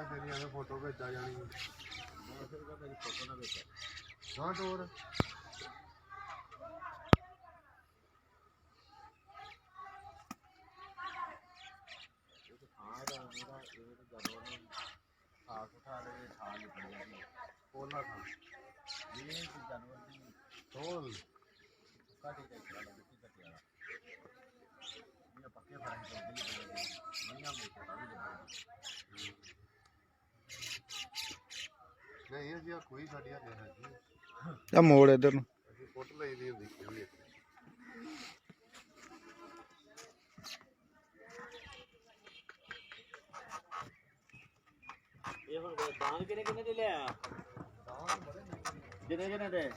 ਤੇਰੀ ਐਵੇਂ ਫੋਟੋ ਭੇਜਾ ਜਾਣੀ ਮੈਂ ਫਿਰ ਮੇਰੀ ਫੋਟੋ ਨਾ ਵੇਖਿਆ ਹਾਂ ਟੋਰ ਹਾਂ ਇਹਦਾ ਮੇਰਾ ਇਹ ਜਦੋਂ ਖਾਸ ਉਠਾ ਦੇ ਥਾਂ ਨਿਕਲ ਜਾਂਦੀ ਕੋਲਾ ਖਾਂ ਇਹ ਜਾਨਵਰ ਦੀ ਟੋਲ ਘਾਟੀ ਦਾ ਇਤਰਾ ਲੱਗਦਾ ਕਿ ਘਟਿਆ ਇਹ ਪੱਕੇ ਫਰਕ ਪੈਂਦੇ ਮਹੀਨਾ ਮੇਟਾ ਵੀ ਲੱਗਦਾ ਨਹੀਂ ਅਸੀਂ ਕੋਈ ਸਾਡੀ ਹੱਲੇ ਹੈਗੀ ਆ ਮੋੜ ਇੱਧਰ ਨੂੰ ਅਸੀਂ ਫੁੱਟ ਲਈ ਦੀ ਹੁੰਦੀ ਕੋਈ ਇੱਕ ਇਹ ਹੁਣ ਤਾਂ ਕਿਨੇ ਕਿਨੇ ਦੇ ਲਿਆ ਤਾਂ ਬੜੇ ਜਿਨੇ ਜਿਨੇ ਦੇ